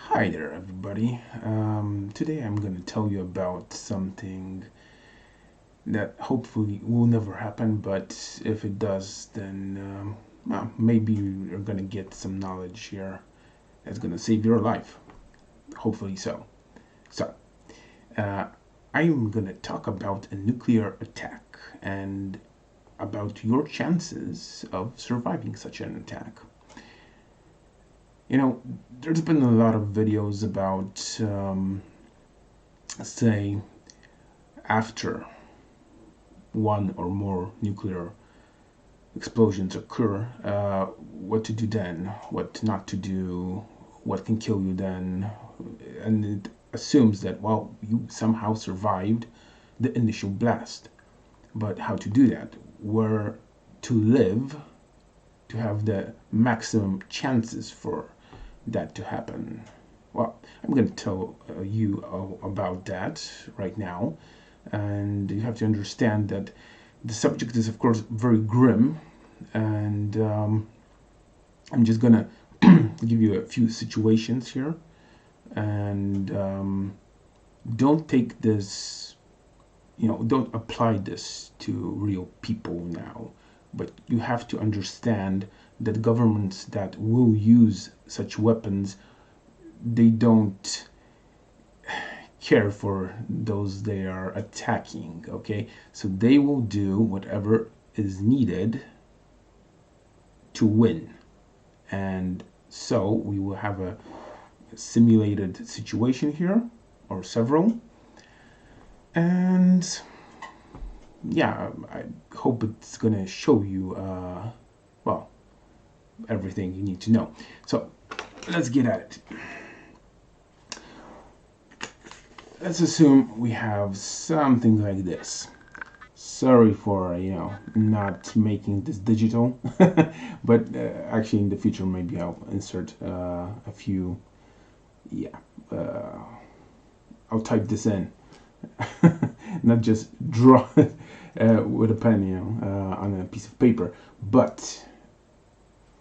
Hi there, everybody. Today I'm going to tell you about something that hopefully will never happen, but if it does, then well, maybe you're going to get some knowledge here that's going to save your life. Hopefully so. So, uh, I'm going to talk about a nuclear attack and about your chances of surviving such an attack. You know, there's been a lot of videos about, say, after one or more nuclear explosions occur, what to do then, what not to do, what can kill you then, and it assumes that, well, you somehow survived the initial blast. But how to do that? Where to live to have the maximum chances for that to happen? Well, I'm going to tell you about that right now. And you have to understand that the subject is, of course, very grim. And I'm just going to give you a few situations here. And don't take this, don't apply this to real people now. But you have to understand that governments that will use such weapons, they don't care for those they are attacking. Okay, so they will do whatever is needed to win, and so we will have a simulated situation here, or several. And yeah, I hope it's gonna show you well, everything you need to know. So let's get at it. Let's assume we have something like this. Sorry for not making this digital, but actually in the future maybe I'll insert a few. Yeah, I'll type this in, not just draw it with a pen, on a piece of paper. But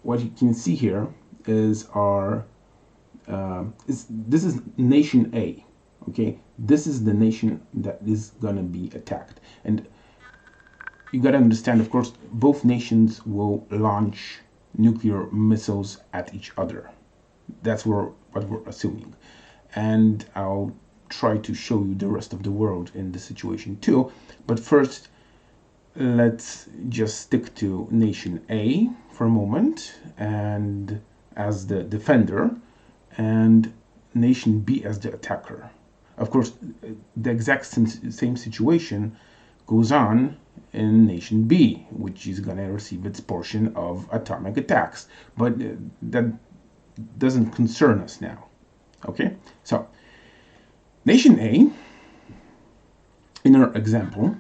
what you can see here is this is nation A. Okay, this is the nation that is gonna be attacked, and you gotta understand, of course, both nations will launch nuclear missiles at each other. That's what we're assuming, and I'll try to show you the rest of the world in this situation too. But first, let's just stick to nation A for a moment, and as the defender, and nation B as the attacker. Of course, the exact same situation goes on in nation B, which is going to receive its portion of atomic attacks. But that doesn't concern us now. Okay? So, nation A, in our example,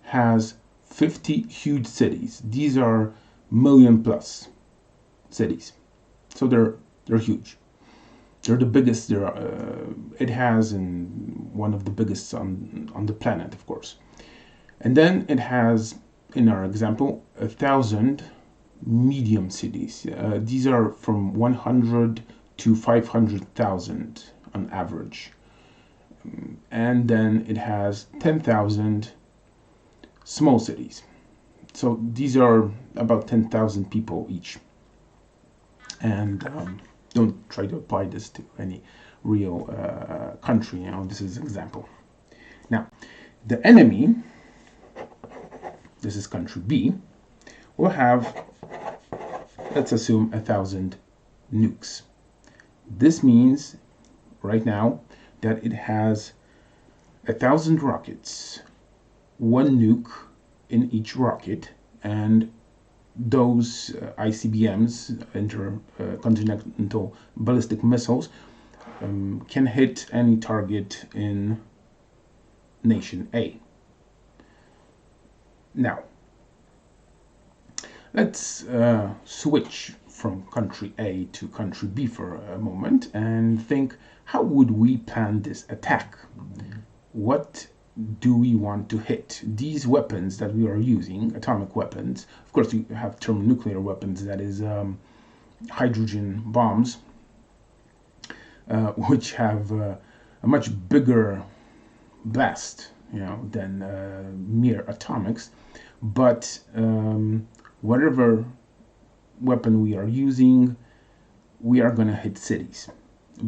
has 50 huge cities. These are million plus cities. So they're huge. They're the biggest it has, and one of the biggest on the planet, of course. And then it has, in our example, 1,000 medium cities. These are from 100 to 500,000 on average. And then it has 10,000 small cities. So these are about 10,000 people each. And don't try to apply this to any real country. This is an example. Now, the enemy, this is country B, will have, let's assume, 1,000 nukes. This means right now that it has 1,000 rockets, one nuke in each rocket, and those ICBMs, intercontinental ballistic missiles, can hit any target in nation A. Now, let's switch from country A to country B for a moment and think, how would we plan this attack? What do we want to hit? These weapons that we are using, atomic weapons, of course you have thermonuclear weapons, that is hydrogen bombs, which have a much bigger blast, than mere atomics. But whatever weapon we are using, we are going to hit cities,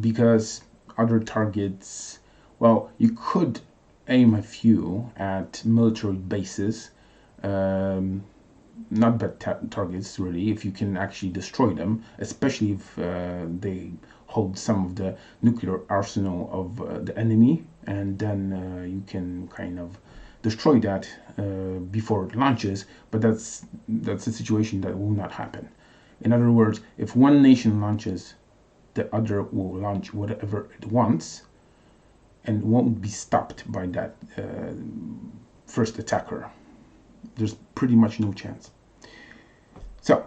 because other targets, well, you could aim a few at military bases, not bad targets really, if you can actually destroy them, especially if they hold some of the nuclear arsenal of the enemy, and then you can kind of destroy that before it launches. But that's a situation that will not happen. In other words, if one nation launches, the other will launch whatever it wants and won't be stopped by that first attacker. There's pretty much no chance. So,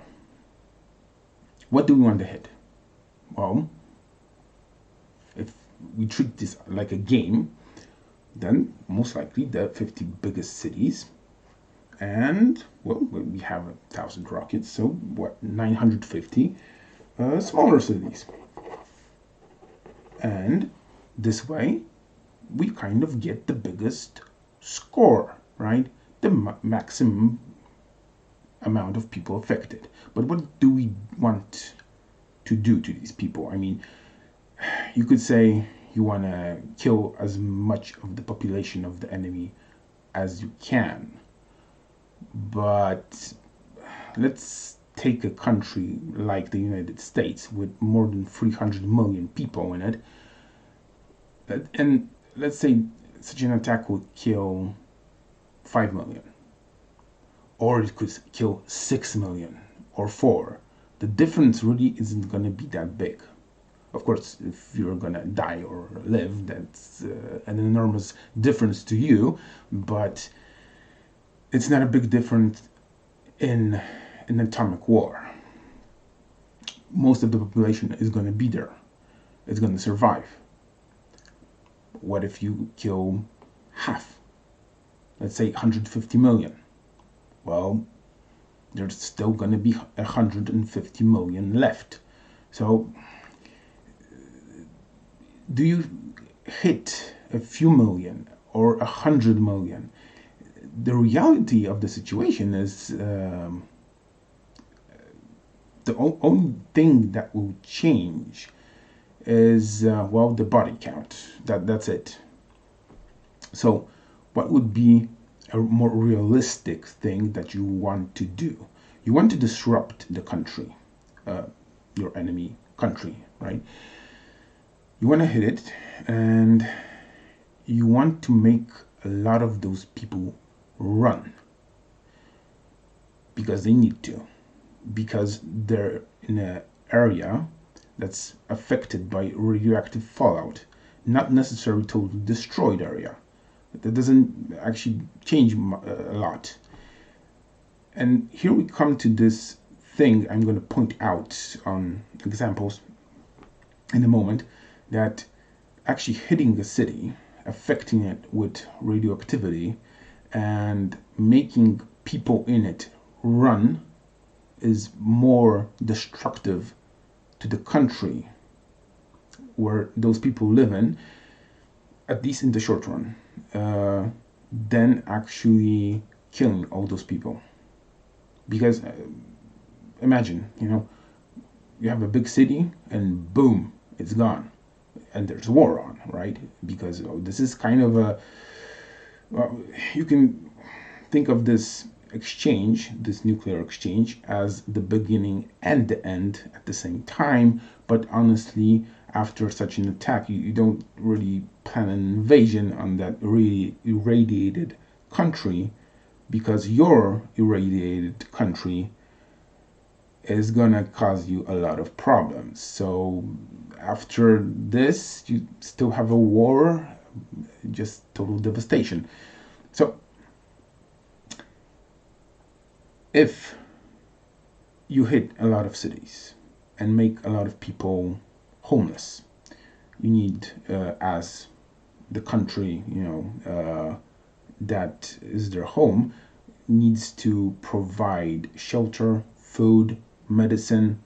what do we want to hit? Well, if we treat this like a game, then most likely the 50 biggest cities, and well, we have 1,000 rockets, so what, 950 smaller cities. And this way, we kind of get the biggest score, right? The maximum amount of people affected. But what do we want to do to these people? I mean, you could say you want to kill as much of the population of the enemy as you can. But let's take a country like the United States with more than 300 million people in it. And let's say such an attack would kill 5 million. Or it could kill 6 million or 4. The difference really isn't going to be that big. Of course, if you're going to die or live, that's an enormous difference to you, but it's not a big difference in an atomic war. Most of the population is going to be there. It's going to survive. What if you kill half? Let's say 150 million. Well, there's still going to be 150 million left. So, do you hit a few million or 100 million? The reality of the situation is the only thing that will change is, well, the body count. That's it. So, what would be a more realistic thing that you want to do? You want to disrupt the country, your enemy country, right? You want to hit it, and you want to make a lot of those people run, because they need to, because they're in an area that's affected by radioactive fallout, not necessarily totally destroyed area. That doesn't actually change a lot. And here we come to this thing I'm going to point out on examples in a moment, that actually hitting a city, affecting it with radioactivity, and making people in it run is more destructive to the country where those people live in, at least in the short run, than actually killing all those people. Because imagine, you have a big city and boom, it's gone. And there's war on, right? Because this is kind of a, well, you can think of this exchange, this nuclear exchange, as the beginning and the end at the same time. But honestly, after such an attack, you don't really plan an invasion on that really irradiated country, because your irradiated country is gonna cause you a lot of problems. So after this, you still have a war, just total devastation. So if you hit a lot of cities and make a lot of people homeless, you need, as the country, that is their home, needs to provide shelter, food, medicine,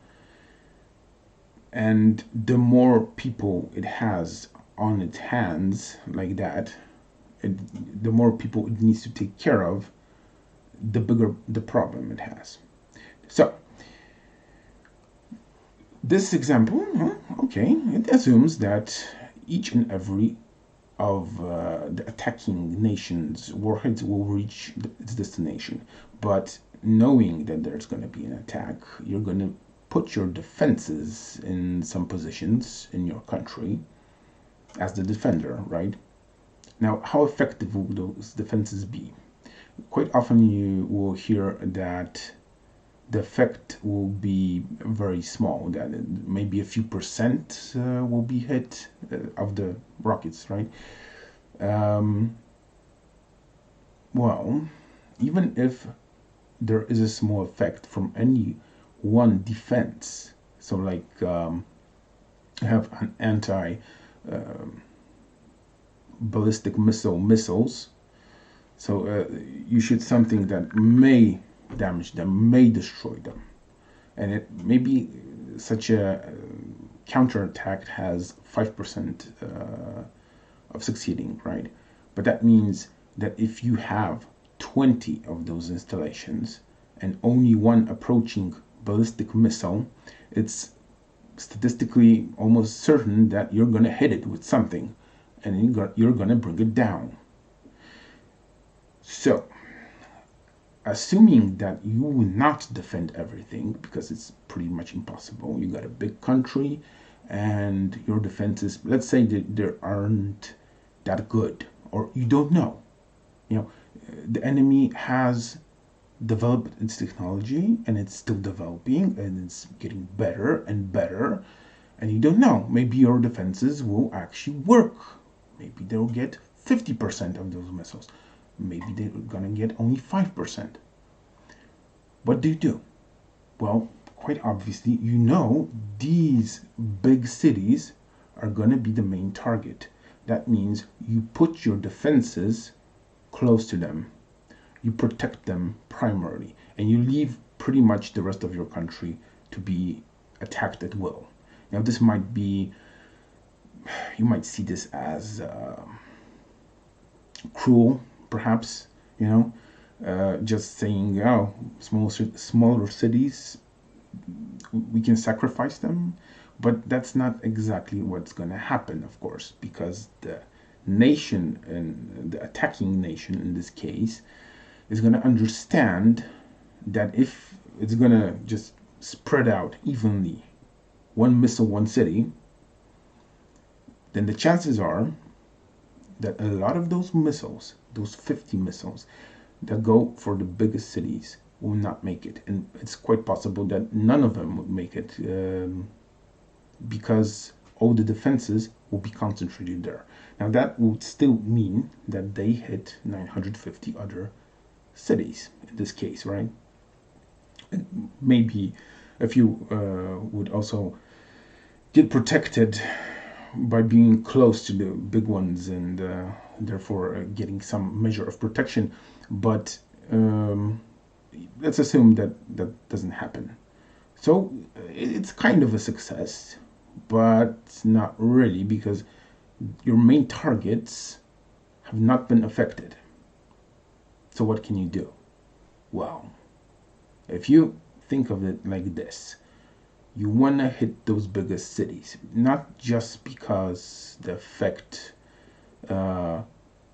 And the more people it has on its hands like that, the more people it needs to take care of, the bigger the problem it has. So this example, okay, it assumes that each and every of the attacking nation's warheads will reach its destination. But knowing that there's going to be an attack, you're going to put your defenses in some positions in your country as the defender, right? Now, how effective will those defenses be? Quite often you will hear that the effect will be very small, that maybe a few percent will be hit of the rockets, right? Um, well, even if there is a small effect from any one defense, so like have an anti ballistic missiles, so you shoot something that may damage them, may destroy them, and it maybe such a counterattack has 5% of succeeding, right? But that means that if you have 20 of those installations and only one approaching ballistic missile, it's statistically almost certain that you're going to hit it with something and you're going to bring it down. So, assuming that you will not defend everything, because it's pretty much impossible, you got a big country and your defenses, let's say that they aren't that good, or you don't know. You know, the enemy has developed its technology and it's still developing and it's getting better and better, and you don't know. Maybe your defenses will actually work. Maybe they'll get 50% of those missiles. Maybe they're gonna get only 5%. What do you do? Well, quite obviously, you know these big cities are gonna be the main target. That means you put your defenses close to them. You protect them primarily, and you leave pretty much the rest of your country to be attacked at will. Now, this might be, you might see this as cruel, perhaps, you know, just saying, oh, smaller cities, we can sacrifice them. But that's not exactly what's going to happen, of course, because the nation, and the attacking nation in this case, is going to understand that if it's going to just spread out evenly, one missile, one city, then the chances are that a lot of those missiles, those 50 missiles that go for the biggest cities, will not make it. And it's quite possible that none of them would make it, because all the defenses will be concentrated there. Now, that would still mean that they hit 950 other cities in this case, right? And maybe a few would also get protected by being close to the big ones and therefore getting some measure of protection. But let's assume that that doesn't happen. So it's kind of a success, but not really, because your main targets have not been affected. So what can you do? Well, if you think of it like this, you want to hit those biggest cities, not just because the effect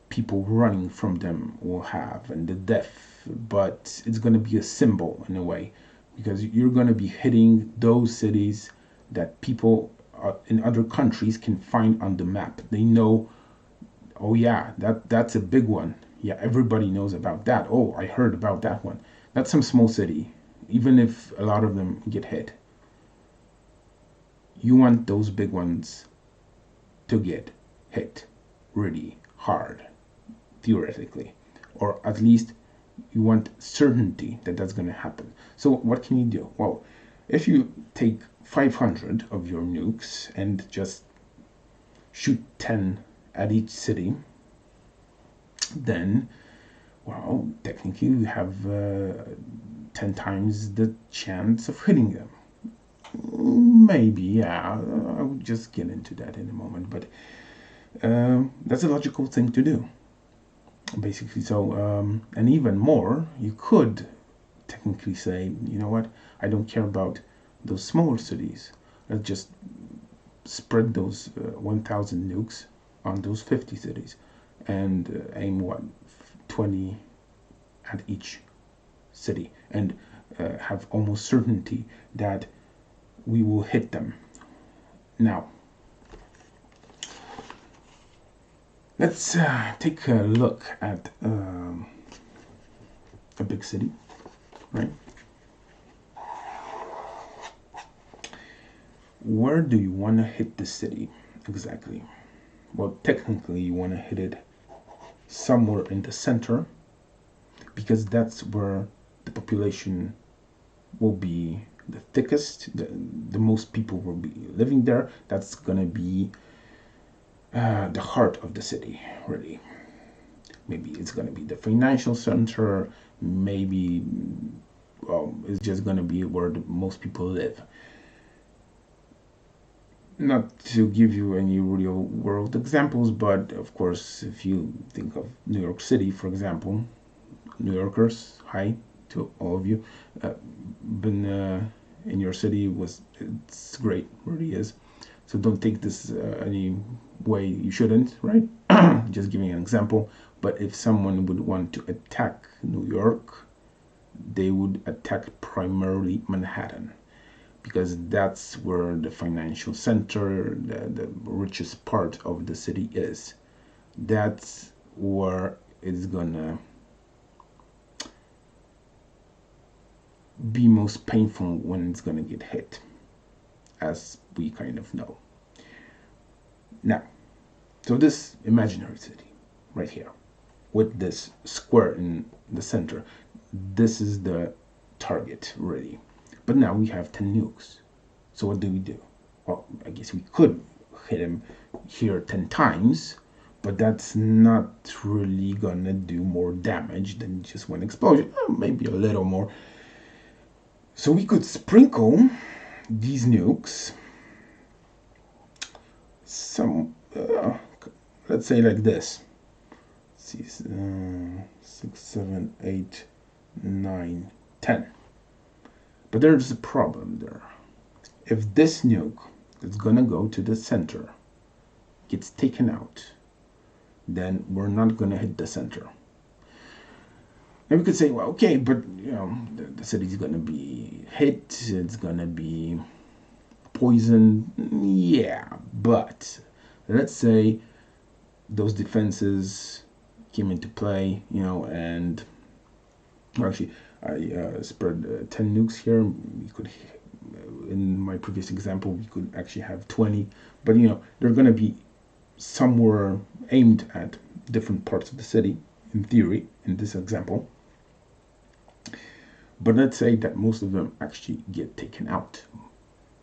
people running from them will have and the death, but it's going to be a symbol in a way, because you're going to be hitting those cities that people in other countries can find on the map. They know, oh yeah, that's a big one. Yeah, everybody knows about that. Oh, I heard about that one. That's some small city, even if a lot of them get hit. You want those big ones to get hit really hard, theoretically, or at least you want certainty that that's going to happen. So what can you do? Well, if you take 500 of your nukes and just shoot 10 at each city, then, well, technically you have 10 times the chance of hitting them. Maybe, yeah. I will just get into that in a moment, but that's a logical thing to do, basically. So, and even more, you could technically say, you know what, I don't care about those smaller cities. Let's just spread those 1,000 nukes on those 50 cities and aim what, 20 at each city, and have almost certainty that we will hit them. Now, let's take a look at a big city, right? Where do you want to hit the city exactly? Well, technically, you want to hit it somewhere in the center, because that's where the population will be the thickest, the most people will be living there. That's gonna be the heart of the city, really. Maybe it's gonna be the financial center, maybe it's just gonna be where the most people live. Not to give you any real world examples, but of course, if you think of New York City, for example, New Yorkers, hi to all of you. Been in your city, it's great, really is. So don't take this any way you shouldn't, right? Just giving an example. But if someone would want to attack New York, they would attack primarily Manhattan, because that's where the financial center, the richest part of the city is. That's where it's gonna be most painful when it's gonna get hit, as we kind of know. Now, so this imaginary city right here, with this square in the center, this is the target, really. But now we have 10 nukes. So what do we do? Well, I guess we could hit him here 10 times, but that's not really gonna do more damage than just one explosion. Maybe a little more. So we could sprinkle these nukes some, let's say like this. Let's see, 6, 7, 8, 9, 10. But there's a problem there. If this nuke that's gonna go to the center gets taken out, then we're not gonna hit the center. And we could say, well, okay, but you know, the city's gonna be hit, it's gonna be poisoned. Yeah, but let's say those defenses came into play, you know, and actually I spread 10 nukes here. We could, in my previous example, we could actually have 20, but you know, they're gonna be somewhere aimed at different parts of the city, in theory, in this example. But let's say that most of them actually get taken out.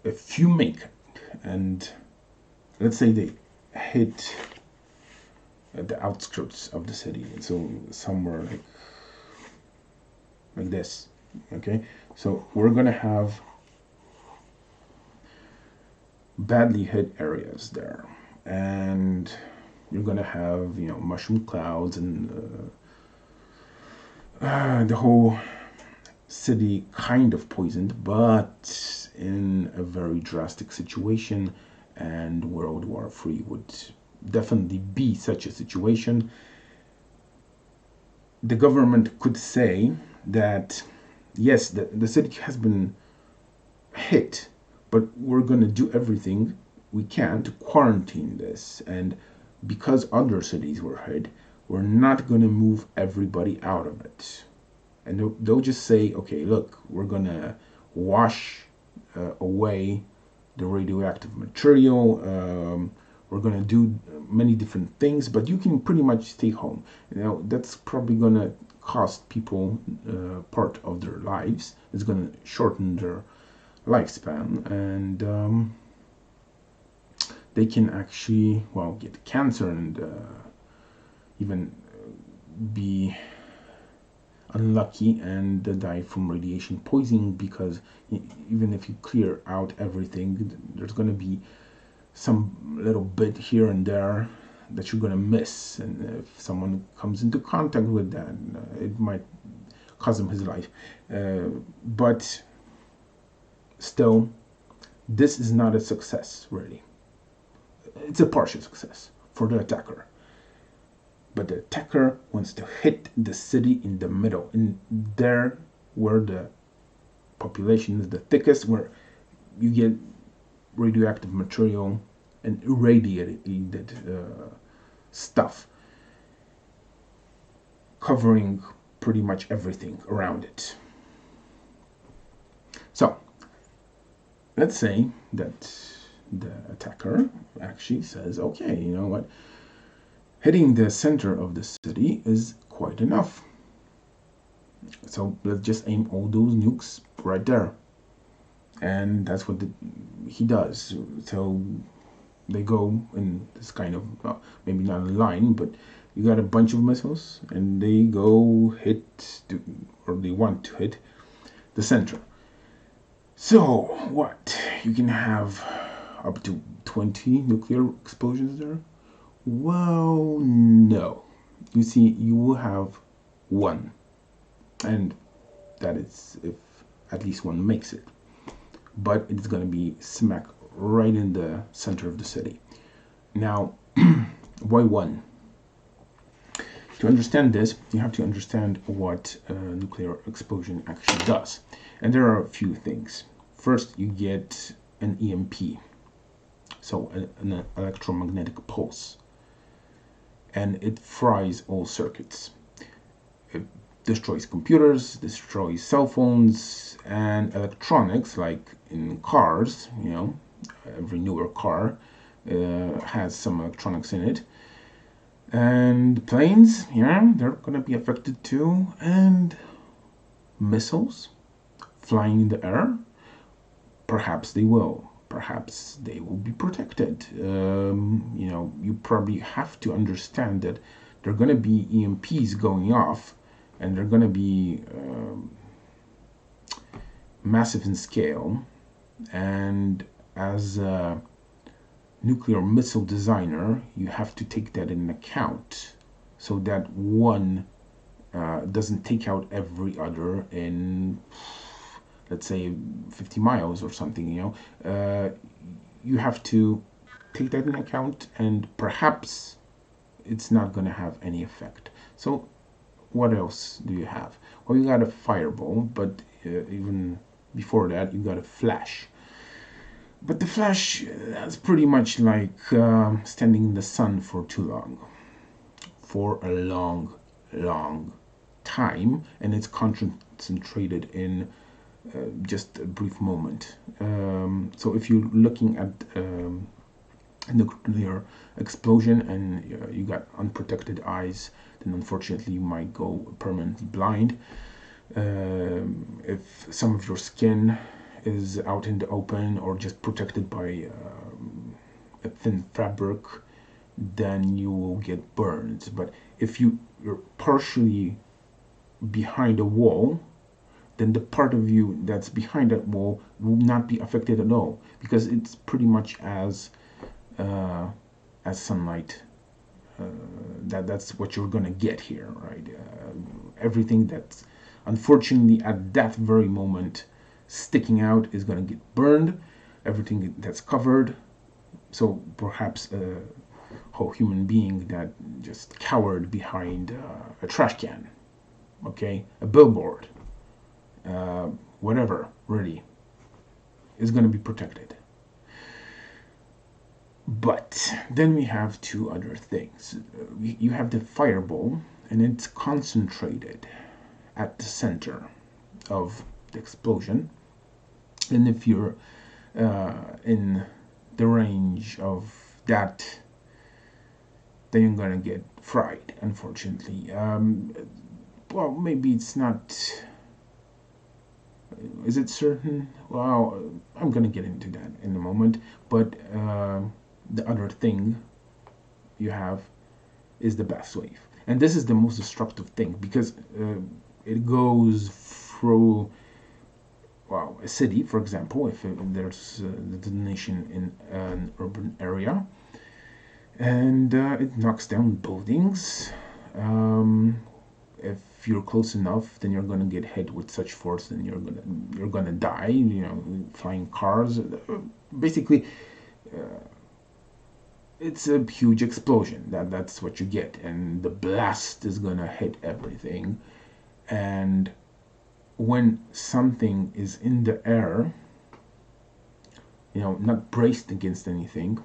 A few make it, and let's say they hit the outskirts of the city, and so somewhere like this. Okay, so we're gonna have badly hit areas there, and you're gonna have, you know, mushroom clouds and the whole city kind of poisoned, but in a very drastic situation, and World War III would definitely be such a situation. The government could say that yes, the city has been hit, but we're going to do everything we can to quarantine this, and because other cities were hit, we're not going to move everybody out of it. And they'll just say, okay, look, we're gonna wash away the radioactive material. We're gonna do many different things, but you can pretty much stay home. You know, that's probably gonna cost people part of their lives. It's gonna shorten their lifespan, and they can actually, well, get cancer and even be unlucky and die from radiation poisoning, because even if you clear out everything, there's going to be some little bit here and there that you're going to miss, and if someone comes into contact with that, it might cost him his life. But still, this is not a success, really. It's a partial success for the attacker. But the attacker wants to hit the city in the middle, in there where the population is the thickest, where you get radioactive material and irradiated stuff covering pretty much everything around it. So let's say that the attacker actually says, okay, you know what, hitting the center of the city is quite enough, so let's just aim all those nukes right there. And that's what he does. So they go in this kind of, well, maybe not a line, but you got a bunch of missiles and they go hit, or they want to hit the center. So what? You can have up to 20 nuclear explosions there? Well, no. You see, you will have one. And that is if at least one makes it. But it's going to be smack right in the center of the city. Now, why one? To understand this, you have to understand what a nuclear explosion actually does. And there are a few things. First, you get an EMP, so an electromagnetic pulse. And it fries all circuits. It destroys computers, destroys cell phones, and electronics, like in cars. You know, every newer car has some electronics in it. And planes, yeah, they're gonna be affected too. And missiles flying in the air, perhaps they will. Perhaps they will be protected. You know, you probably have to understand that there are going to be EMPs going off, and they're going to be massive in scale. And as a nuclear missile designer, you have to take that in account, so that one doesn't take out every other in, let's say, 50 miles or something. You know, you have to take that in account, and perhaps it's not going to have any effect. So what else do you have? Well, you got a fireball, but even before that, you got a flash. But the flash, that's pretty much like standing in the sun for too long, for a long time, and it's concentrated in just a brief moment. So if you're looking at a nuclear explosion and you got unprotected eyes, then unfortunately you might go permanently blind. If some of your skin is out in the open or just protected by a thin fabric, then you will get burns. But if you're partially behind a wall, then the part of you that's behind that wall will not be affected at all, because it's pretty much as sunlight. That's what you're gonna get here, right? Everything that's unfortunately at that very moment sticking out is gonna get burned. Everything that's covered. So perhaps a whole human being that just cowered behind a trash can, okay, a billboard, whatever, really, is going to be protected. But then we have two other things. You have the fireball, and it's concentrated at the center of the explosion. And if you're in the range of that, then you're going to get fried, unfortunately. Well, maybe it's not. Is it certain? Well, I'm going to get into that in a moment. But the other thing you have is the blast wave. And this is the most destructive thing, because it goes through, well, a city, for example, if there's the detonation in an urban area, and it knocks down buildings. If you're close enough, then you're gonna get hit with such force, and you're gonna die. Flying cars, basically, it's a huge explosion. That's what you get, and the blast is gonna hit everything. And when something is in the air, not braced against anything,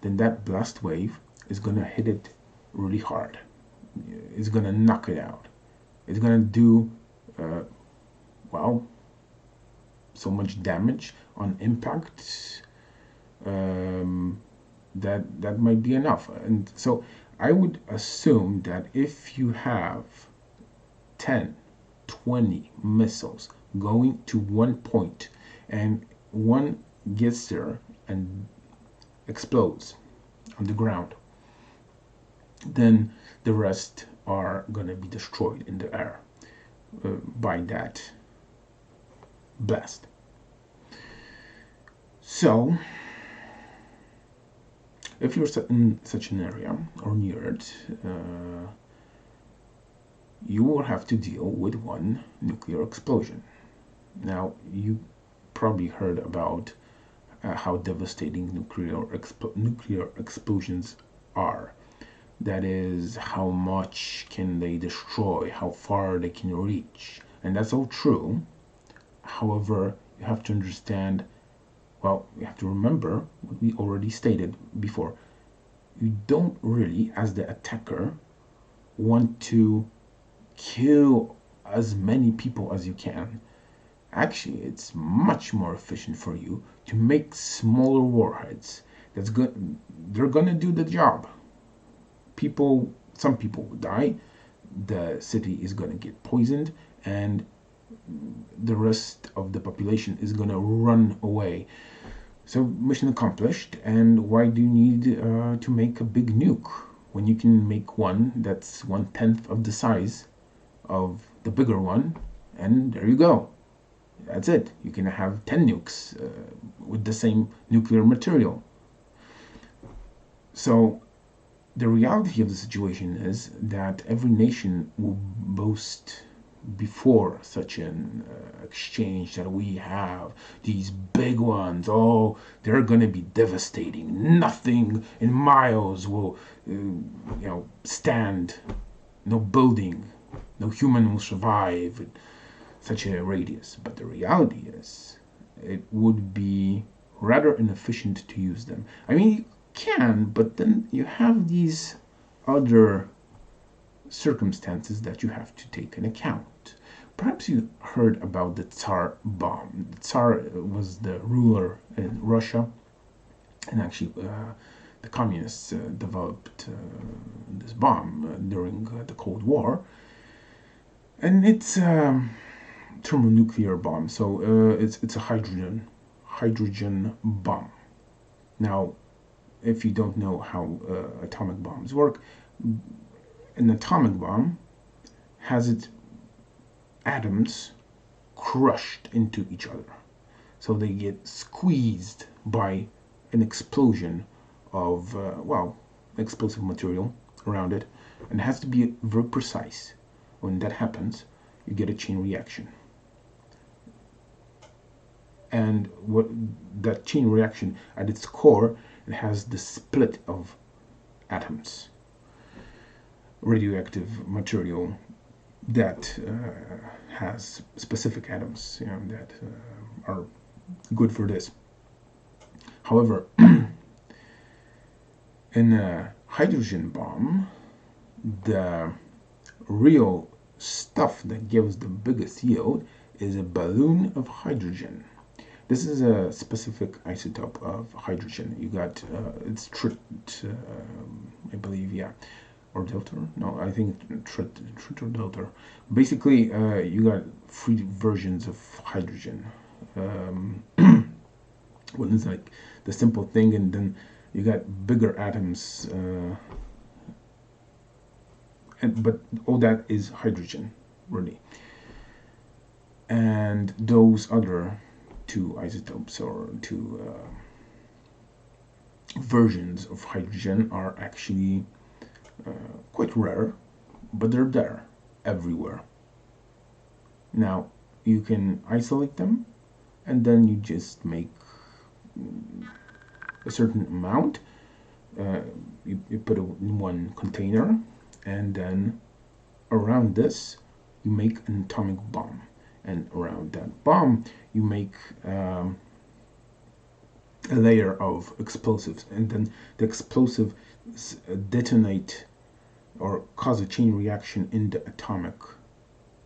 then that blast wave is gonna hit it really hard. It's gonna knock it out. It's gonna do, well, so much damage on impact, that might be enough. And so I would assume that if you have 10, 20 missiles going to one point, and one gets there and explodes on the ground, then the rest are going to be destroyed in the air by that blast. So, if you're in such an area or near it, you will have to deal with one nuclear explosion. Now, you probably heard about how devastating nuclear explosions are. That is, how much can they destroy, how far they can reach. And that's all true. However, you have to understand, well, you have to remember what we already stated before. You don't really, as the attacker, want to kill as many people as you can. Actually, it's much more efficient for you to make smaller warheads. They're gonna do the job. Some people will die. The city is gonna get poisoned, and the rest of the population is gonna run away. So mission accomplished. And why do you need to make a big nuke when you can make one that's 1/10 of the size of the bigger one, and there you go. That's it. You can have 10 nukes with the same nuclear material. So the reality of the situation is that every nation will boast before such an exchange that we have these big ones. Oh, they're going to be devastating. Nothing in miles will stand. No building, no human will survive in such a radius. But the reality is, it would be rather inefficient to use them. I mean, you can, but then you have these other circumstances that you have to take into account. Perhaps you heard about the Tsar bomb. The Tsar was the ruler in Russia, and actually the communists developed this bomb during the Cold War. And it's a thermonuclear bomb, so it's a hydrogen bomb. Now, if you don't know how atomic bombs work, an atomic bomb has its atoms crushed into each other. So they get squeezed by an explosion of, explosive material around it. And it has to be very precise. When that happens, you get a chain reaction. And what that chain reaction, at its core, it has the split of atoms, radioactive material that has specific atoms that are good for this. However, in a hydrogen bomb, the real stuff that gives the biggest yield is a balloon of hydrogen. This is a specific isotope of hydrogen. You got it's I believe, yeah, or delta. No, I think trit or delta. Basically, you got 3 versions of hydrogen. One is like the simple thing, and then you got bigger atoms. But all that is hydrogen. really. And those other two isotopes or two versions of hydrogen are actually quite rare, but they're there everywhere. Now you can isolate them, and then you just make a certain amount. You put it in one container, and then around this you make an atomic bomb, and around that bomb you make a layer of explosives, and then the explosive detonate or cause a chain reaction in the atomic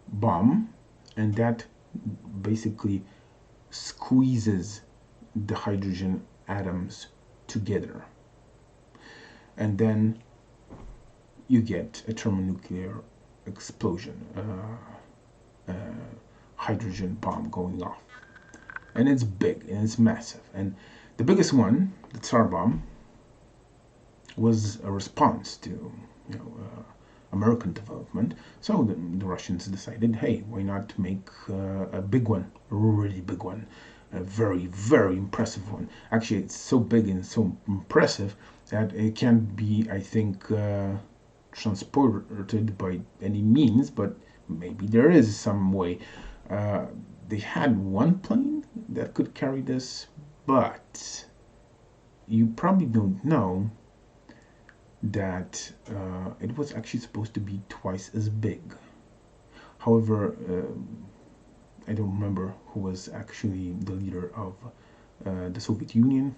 bomb, and that basically squeezes the hydrogen atoms together, and then you get a thermonuclear explosion, hydrogen bomb going off, and it's big and it's massive. And the biggest one, the Tsar bomb, was a response to American development. So the Russians decided, hey, why not make a big one, a really big one, a very, very impressive one. Actually, it's so big and so impressive that it can't be, I think, transported by any means, but maybe there is some way. They had one plane that could carry this, but you probably don't know that it was actually supposed to be twice as big. However, I don't remember who was actually the leader of the Soviet Union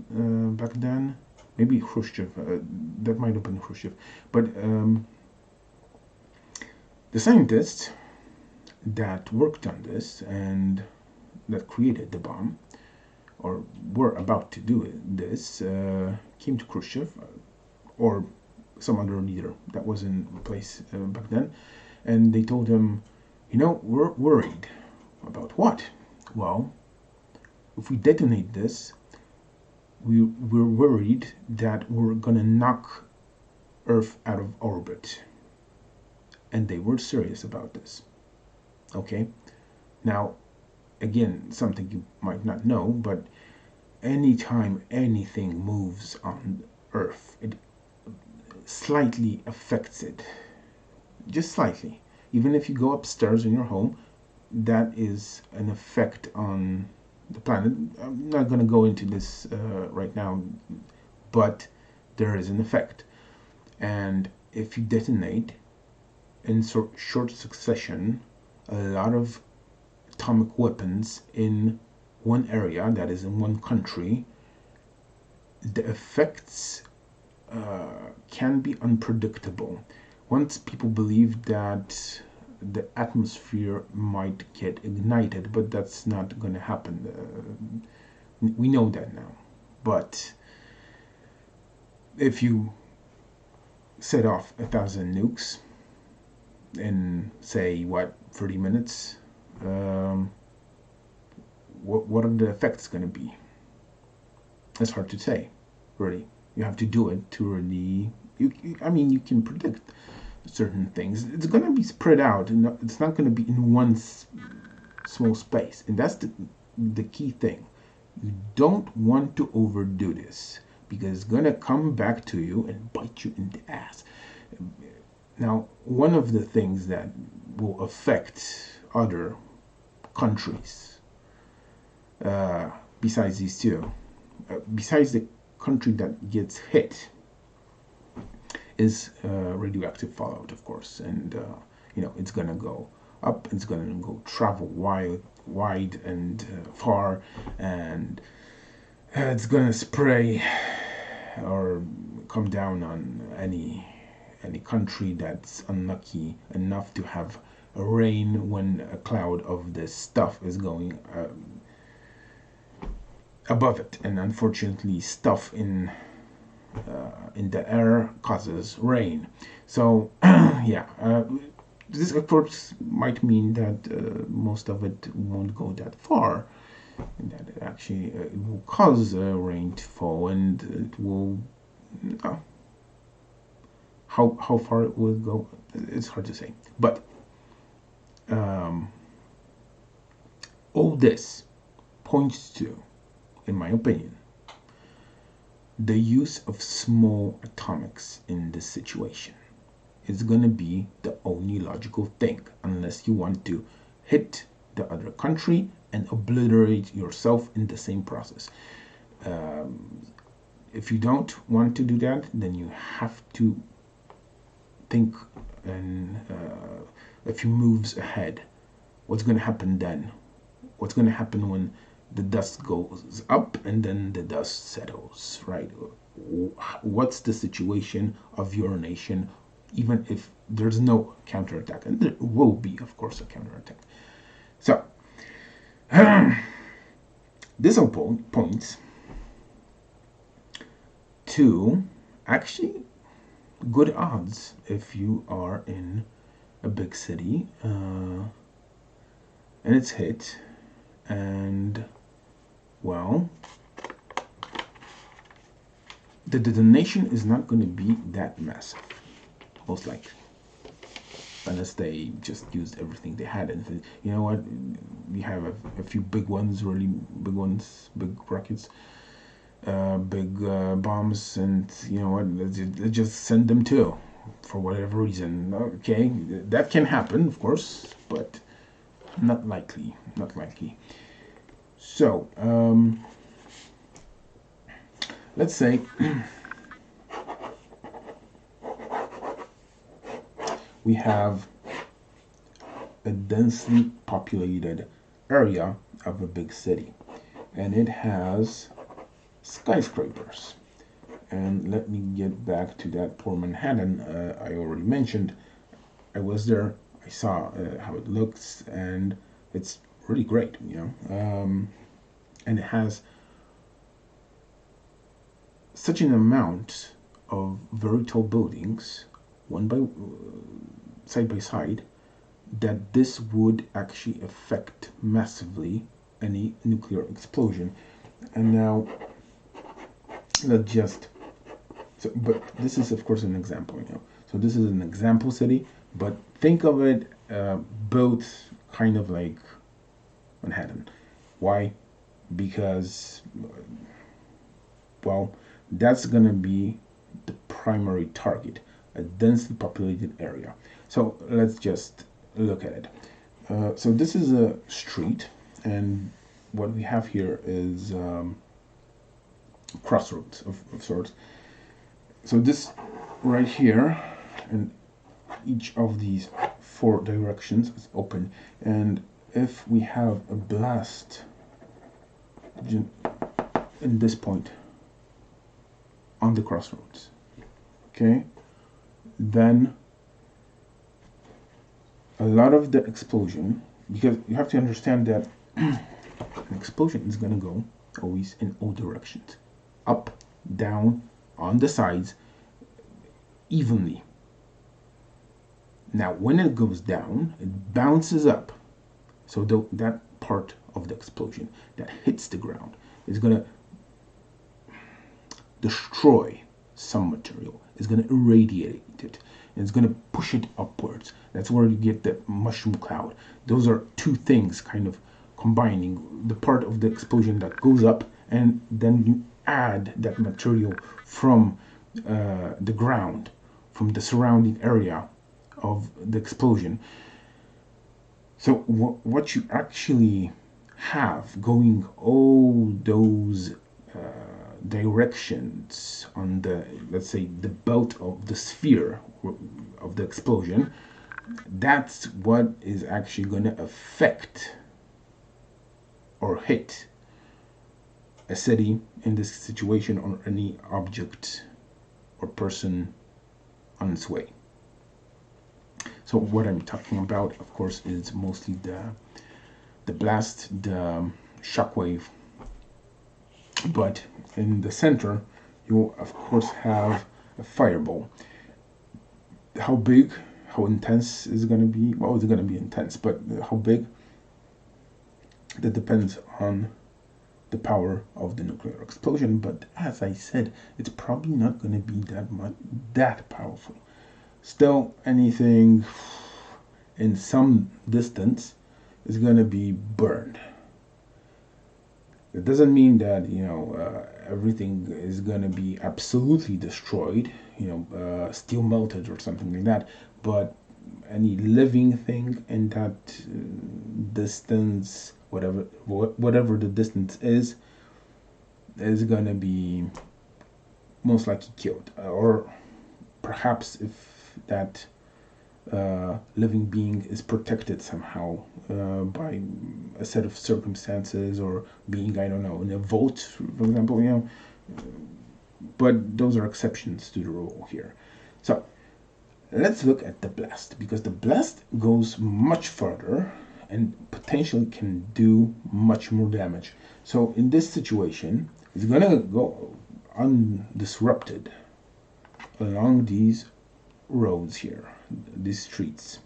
back then. Maybe Khrushchev. That might have been Khrushchev. But the scientists that worked on this and that created the bomb, or were about to do this, came to Khrushchev or some other leader that was in place back then, and they told him, we're worried. About what? Well, if we detonate this, we're worried that we're gonna knock Earth out of orbit. And they were serious about this. Okay? Now, again, something you might not know, but anytime anything moves on Earth, it slightly affects it. Just slightly. Even if you go upstairs in your home, that is an effect on the planet. I'm not going to go into this right now, but there is an effect. And if you detonate in short succession a lot of atomic weapons in one area, that is in one country, the effects can be unpredictable. Once people believe that the atmosphere might get ignited, but that's not going to happen. We know that now. But if you set off 1,000 nukes in, say, 30 minutes, what are the effects going to be? It's hard to say, really. You have to do it to really. You can predict certain things. It's going to be spread out, and it's not going to be in one small space, and that's the key thing. You don't want to overdo this, because it's going to come back to you and bite you in the ass. Now, one of the things that will affect other countries, besides these two, besides the country that gets hit, is radioactive fallout, of course, and it's gonna go up, it's gonna go travel wide and far, and it's gonna spray or come down on any country that's unlucky enough to have a rain when a cloud of this stuff is going above it, and unfortunately, stuff in the air causes rain. So this of course might mean that most of it won't go that far, and that it will cause rain to fall, and it will how far it will go, it's hard to say. But um, all this points to, in my opinion, the use of small atomics in this situation is going to be the only logical thing, unless you want to hit the other country and obliterate yourself in the same process. If you don't want to do that, then you have to think and a few moves ahead. What's going to happen then? What's going to happen when the dust goes up and then the dust settles, right? What's the situation of your nation, even if there's no counterattack? And there will be, of course, a counterattack. So, this all points to actually good odds if you are in a big city and it's hit, and well, the detonation is not going to be that massive, most likely, unless they just used everything they had. And you know what, we have a few big ones, really big ones, big rockets, big bombs, and you know what, let's just send them too, for whatever reason. Okay, that can happen, of course, but not likely, not likely. So, let's say we have a densely populated area of a big city, and it has skyscrapers. And let me get back to that poor Manhattan I already mentioned. I was there, I saw how it looks, and it's really great, you know. And it has such an amount of very tall buildings, one by side by side, that this would actually affect massively any nuclear explosion. And now let's just but this is of course an example, you know. So this is an example city, but think of it both kind of like Manhattan. Why? Because, well, that's gonna be the primary target, a densely populated area. So let's just look at it. So this is a street, and what we have here is crossroads of sorts. So this right here, and each of these four directions is open, and if we have a blast in this point on the crossroads, okay, then a lot of the explosion, because you have to understand that an explosion is going to go always in all directions, up, down, on the sides, evenly. Now when it goes down, it bounces up, so that part of the explosion that hits the ground is going to destroy some material, is going to irradiate it, and it's going to push it upwards. That's where you get the mushroom cloud. Those are two things kind of combining, the part of the explosion that goes up, and then you add that material from the ground, from the surrounding area of the explosion. So what you actually have going all those directions on the, let's say, the belt of the sphere of the explosion, that's what is actually going to affect or hit a city in this situation, or any object or person on its way. So what I'm talking about, of course, is mostly the blast, the shockwave. But in the center, you of course have a fireball. How big, how intense is it going to be? Well, it's going to be intense, but how big? That depends on the power of the nuclear explosion. But as I said, it's probably not going to be that powerful. Still, anything in some distance is going to be burned. It doesn't mean that everything is going to be absolutely destroyed, steel melted or something like that, but any living thing in that distance, whatever the distance is going to be most likely killed, or perhaps if that living being is protected somehow by a set of circumstances, or being, I don't know, in a vote, for example, but those are exceptions to the rule here. So let's look at the blast, because the blast goes much further and potentially can do much more damage. So in this situation, it's gonna go undisrupted along these roads here, these streets,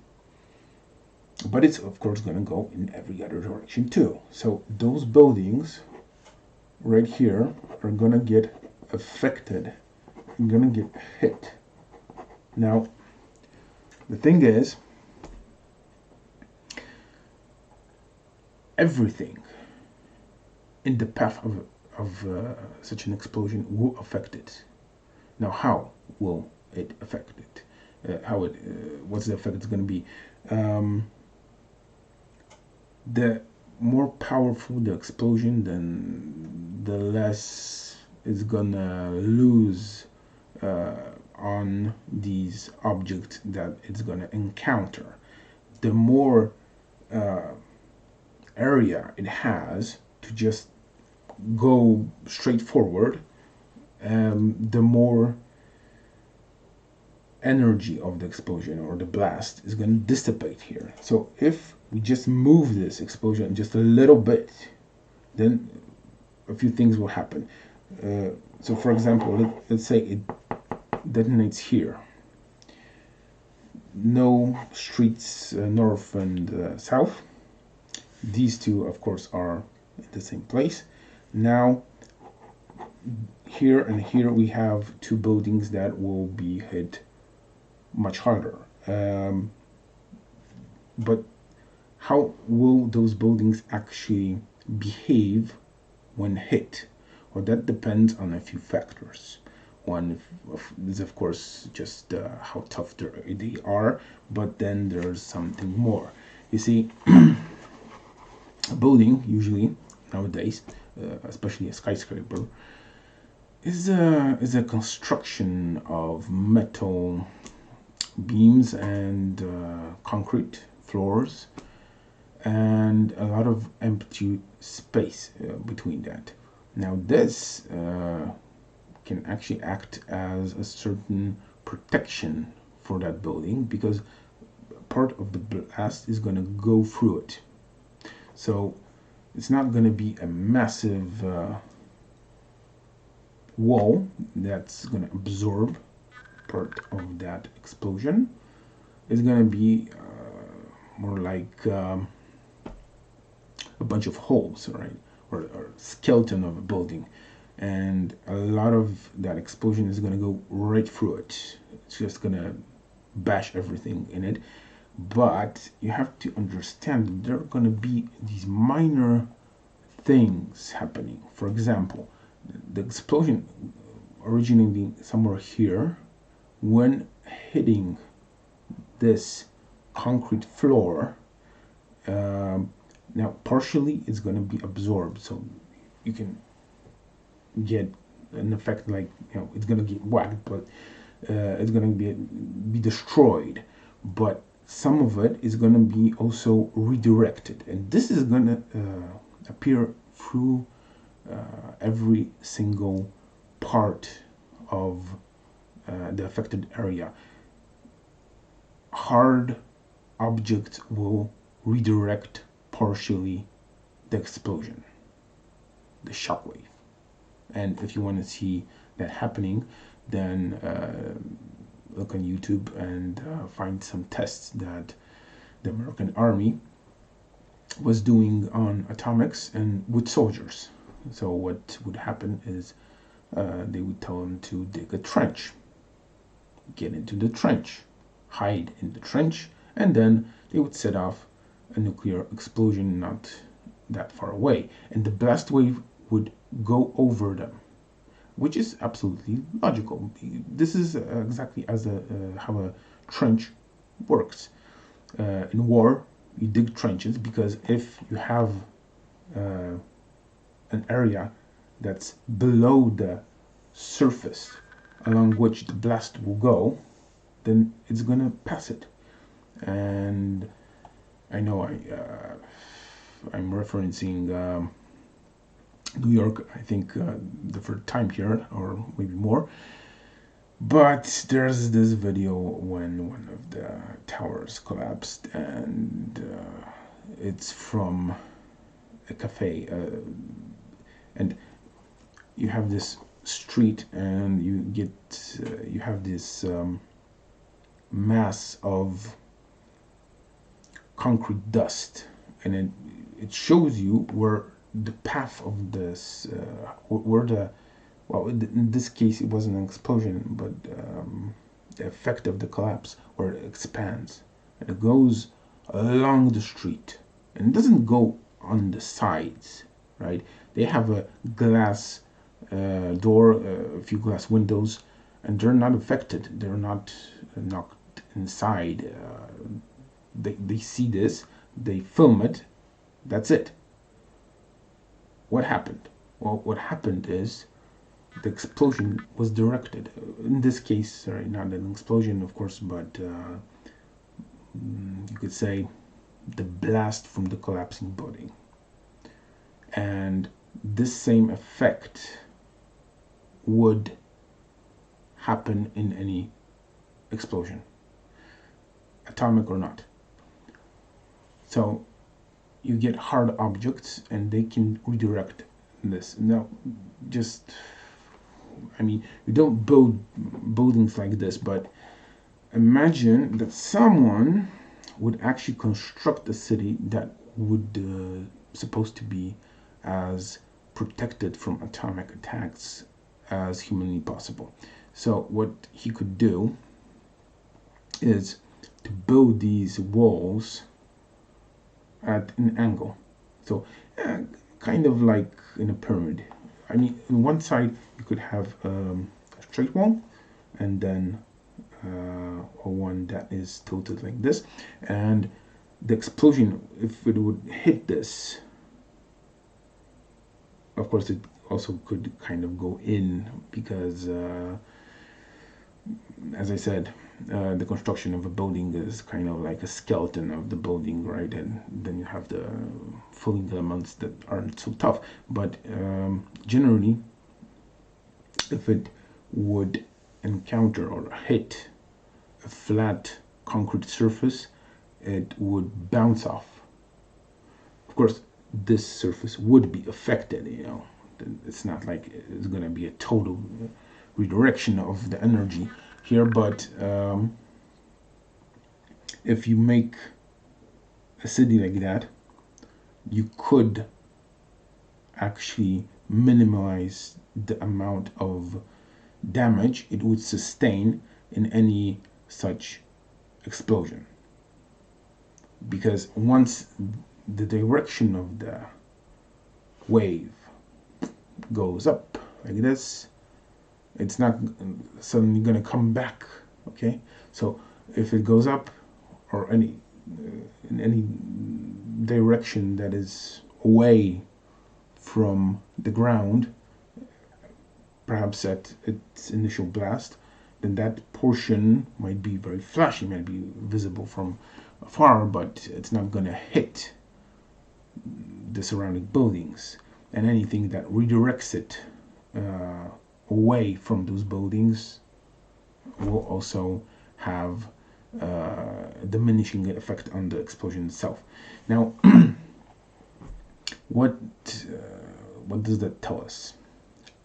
but it's of course going to go in every other direction too. So those buildings right here are going to get affected, going to get hit. Now the thing is, everything in the path of such an explosion will affect it. Now how will it affect it? What's the effect it's going to be? The more powerful the explosion, then the less it's gonna lose on these objects that it's gonna encounter. The more area it has to just go straight forward, the more energy of the explosion or the blast is going to dissipate here. So if we just move this explosion just a little bit, then a few things will happen. So for example, let's say it detonates here. No streets north and south. These two, of course, are in the same place. Now here and here we have two buildings that will be hit much harder. But how will those buildings actually behave when hit? Well, that depends on a few factors. One is, of course, just how tough they are, but then there's something more. You see, a building usually nowadays, especially a skyscraper, is a construction of metal beams and concrete floors, and a lot of empty space between that. Now this can actually act as a certain protection for that building, because part of the blast is going to go through it. So it's not going to be a massive wall that's going to absorb part of that explosion. Is going to be more like a bunch of holes, right, or skeleton of a building, and a lot of that explosion is going to go right through it. It's just going to bash everything in it. But you have to understand that there are going to be these minor things happening. For example, the explosion originating somewhere here, when hitting this concrete floor, now partially it's going to be absorbed, so you can get an effect like, it's going to get whacked, but it's going to be destroyed. But some of it is going to be also redirected, and this is going to appear through every single part of the affected area. Hard objects will redirect partially the explosion, the shockwave. And if you want to see that happening, then look on YouTube and find some tests that the American Army was doing on atomics and with soldiers. So what would happen is they would tell them to dig a trench, get into the trench, hide in the trench, and then they would set off a nuclear explosion not that far away, and the blast wave would go over them, which is absolutely logical. This is exactly as how a trench works. In war, you dig trenches because if you have an area that's below the surface along which the blast will go, then it's gonna pass it. And I know I'm referencing New York, I think the third time here, or maybe more. But there's this video when one of the towers collapsed, and it's from a cafe, and you have this street, and you have this mass of concrete dust, and it shows you where the path of this, where the, well, in this case it wasn't an explosion, but the effect of the collapse, where it expands and it goes along the street, and it doesn't go on the sides, right? They have a glass door, a few glass windows, and they're not affected. They're not knocked inside. They see this, they film it, that's it. What happened? Well, what happened is the explosion was directed. In this case, sorry, not an explosion, of course, but you could say the blast from the collapsing building. And this same effect would happen in any explosion, atomic or not. So you get hard objects and they can redirect this. Now, just, I mean, you don't build buildings like this, but imagine that someone would actually construct a city that would supposed to be as protected from atomic attacks as humanly possible. So what he could do is to build these walls at an angle. So kind of like in a pyramid. I mean, on one side you could have a straight wall, and then one that is tilted like this, and the explosion, if it would hit this, of course it also could kind of go in, because as I said, the construction of a building is kind of like a skeleton of the building, right? And then you have the filling elements that aren't so tough. But generally, if it would encounter or hit a flat concrete surface, it would bounce off. Of course, this surface would be affected, you know. It's not like it's going to be a total redirection of the energy here, but if you make a city like that, you could actually minimize the amount of damage it would sustain in any such explosion, because once the direction of the wave goes up like this, it's not suddenly going to come back. Okay, so if it goes up, or in any direction that is away from the ground, perhaps at its initial blast, then that portion might be very flashy, might be visible from afar, but it's not going to hit the surrounding buildings. And anything that redirects it away from those buildings will also have a diminishing effect on the explosion itself. Now, what does that tell us?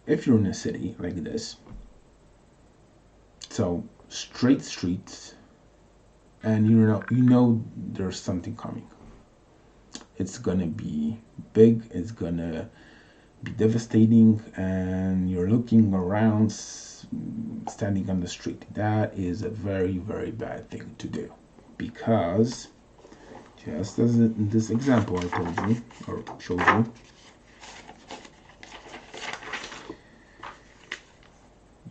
If you're in a city like this, so straight streets, and you know there's something coming. It's gonna be big, it's gonna be devastating, and you're looking around, standing on the street. That is a very, very bad thing to do, because just as in this example I told you or showed you,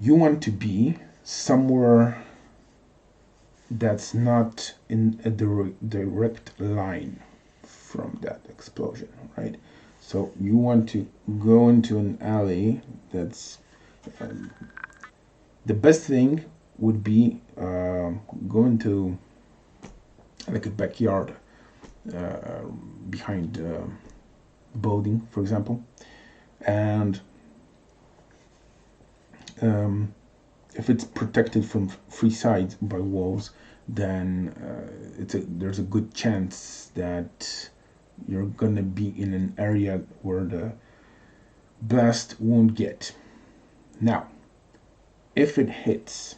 you want to be somewhere that's not in a direct line from that explosion, right? So you want to go into an alley that's the best thing would be go into like a backyard behind a building, for example, and if it's protected from three sides by walls, then there's a good chance that you're gonna be in an area where the blast won't get. Now, if it hits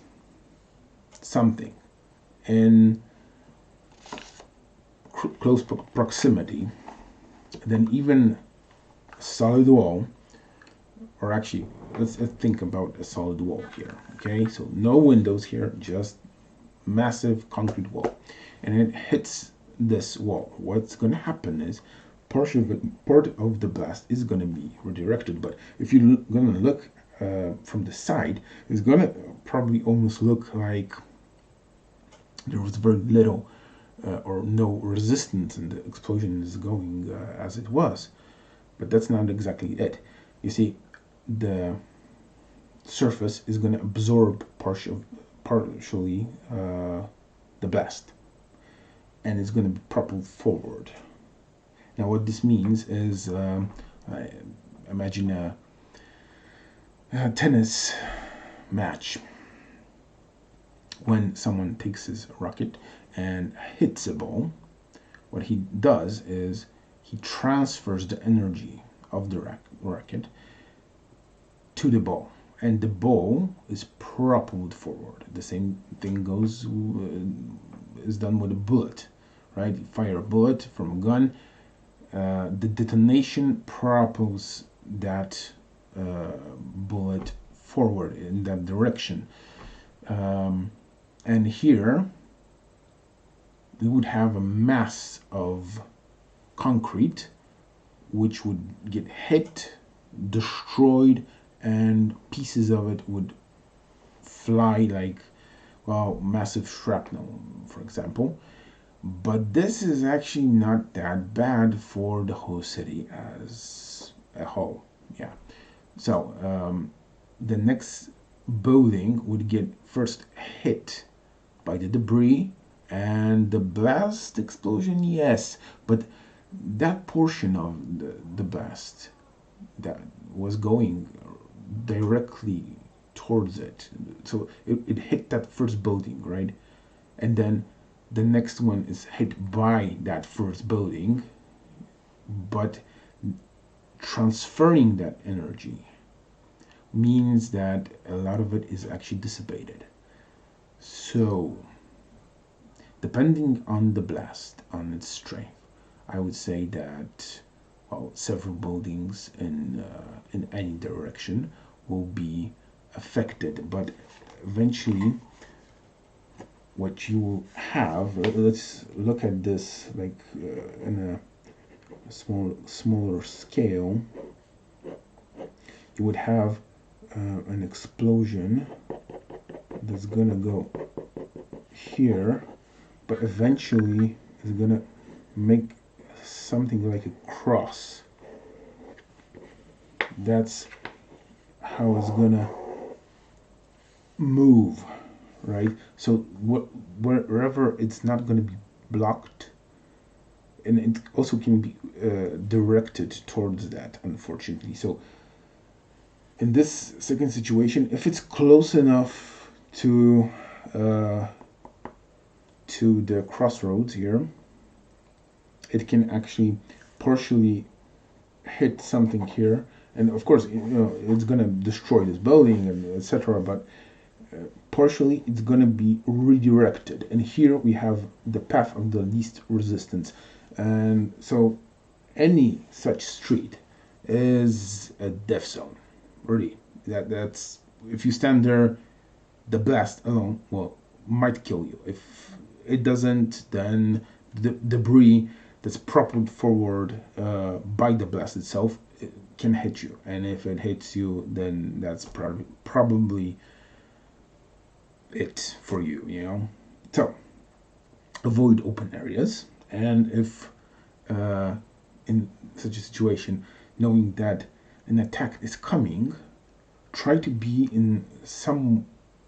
something in close proximity, then even a solid wall, or actually, let's think about a solid wall here, okay? So no windows here, just massive concrete wall. And it hits this wall. What's going to happen is part of the blast is going to be redirected. But if you're going to look from the side, it's going to probably almost look like there was very little or no resistance and the explosion is going as it was. But that's not exactly it. You see, the surface is going to absorb partially the blast, and it's going to be propelled forward. Now what this means is imagine a tennis match. When someone takes his racket and hits a ball, what he does is he transfers the energy of the racket to the ball, and the ball is propelled forward. The same thing goes is done with a bullet, right? You fire a bullet from a gun, the detonation propels that bullet forward in that direction, and here we would have a mass of concrete which would get hit, destroyed, and pieces of it would fly like, well, massive shrapnel, for example. But this is actually not that bad for the whole city as a whole. Yeah. So the next building would get first hit by the debris and the blast explosion, yes, but that portion of the blast that was going directly towards it, so it hit that first building, right? And then the next one is hit by that first building, but transferring that energy means that a lot of it is actually dissipated. So depending on the blast, on its strength, I would say that, well, several buildings in any direction will be affected, but eventually what you will have, let's look at this like in a smaller scale. You would have an explosion that's gonna go here, but eventually it's gonna make something like a cross. That's how it's gonna move, right? So wherever it's not gonna be blocked, and it also can be directed towards that, unfortunately. So in this second situation, if it's close enough to the crossroads here, it can actually partially hit something here, and of course, you know, it's gonna destroy this building and etc. But partially, it's gonna be redirected, and here we have the path of the least resistance, and so any such street is a death zone. Really, that's if you stand there, the blast alone, well, might kill you. If it doesn't, then the debris that's propelled forward by the blast itself can hit you, and if it hits you, then that's probably it for you, you know. So avoid open areas, and if in such a situation, knowing that an attack is coming, try to be in some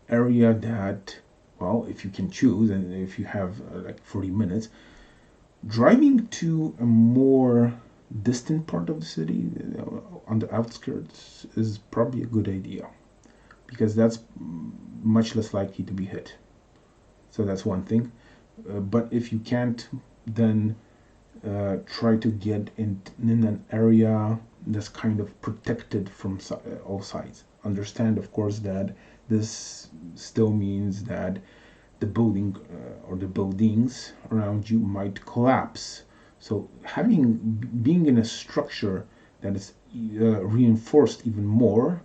area that, well, if you can choose, and if you have like 40 minutes, driving to a more distant part of the city, on the outskirts, is probably a good idea, because that's much less likely to be hit. So that's one thing. But if you can't, then try to get in an area that's kind of protected from all sides. Understand, of course, that this still means that the building or the buildings around you might collapse. So being in a structure that is reinforced even more,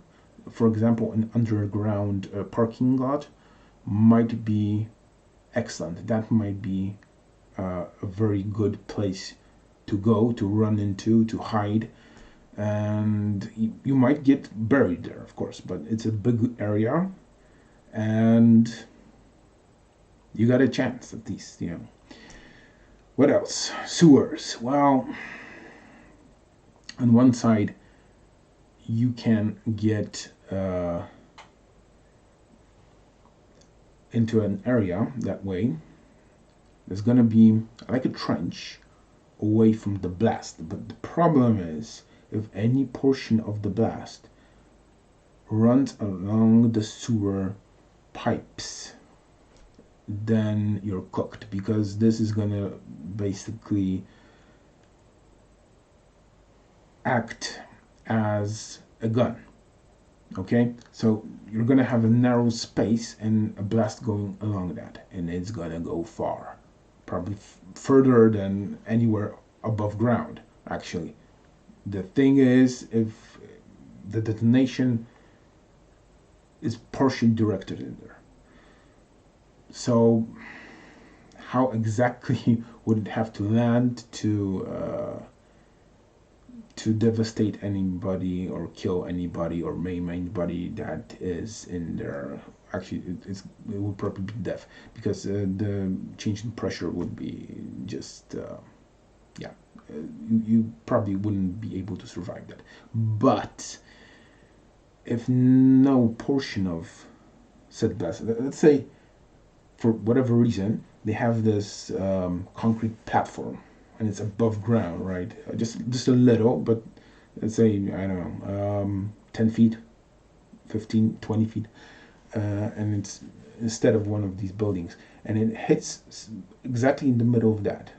for example, an underground parking lot, might be excellent. That might be a very good place to go, to run into, to hide, and you might get buried there, of course, but it's a big area, and you got a chance at least, you know. What else? Sewers. Well, on one side, you can get into an area that way. There's gonna be like a trench away from the blast, but the problem is, if any portion of the blast runs along the sewer pipes, then you're cooked, because this is gonna basically act as a gun. Okay, so you're gonna have a narrow space and a blast going along that, and it's gonna go far, probably further than anywhere above ground, actually. The thing is, if the detonation is partially directed in there, so how exactly would it have to land to devastate anybody or kill anybody or maim anybody that is in there? Actually, it would probably be death, because the change in pressure would be just yeah, you probably wouldn't be able to survive that. But if no portion of said blast, let's say for whatever reason they have this concrete platform and it's above ground, right? Just a little, but let's say, I don't know, 10 feet, 15, 20 feet, and it's instead of one of these buildings, and it hits exactly in the middle of that.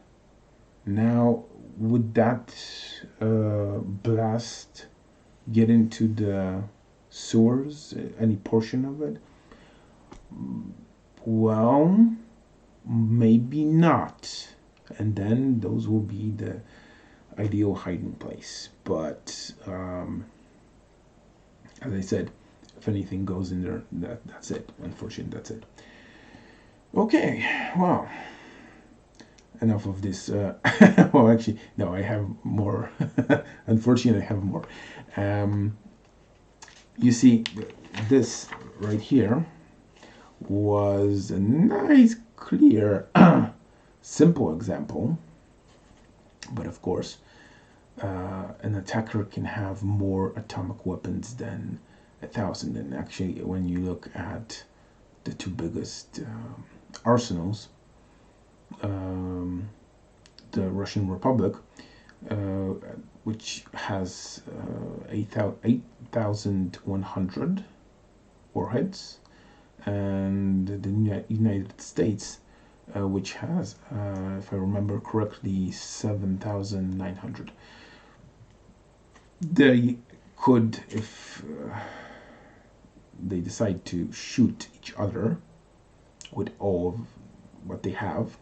Now, would that blast get into the sewers, any portion of it? Well, maybe not. And then those will be the ideal hiding place. But as I said, if anything goes in there, that's it. Unfortunately, that's it. Okay, well, enough of this. Well, actually, no, I have more. Unfortunately, I have more. You see, this right here was a nice, clear, simple example. But of course, an attacker can have more atomic weapons than 1,000. And actually, when you look at the two biggest arsenals, the Russian Republic, which has 8,100 warheads, and the United States, which has, if I remember correctly, 7,900. They could, if they decide to shoot each other with all of what they have,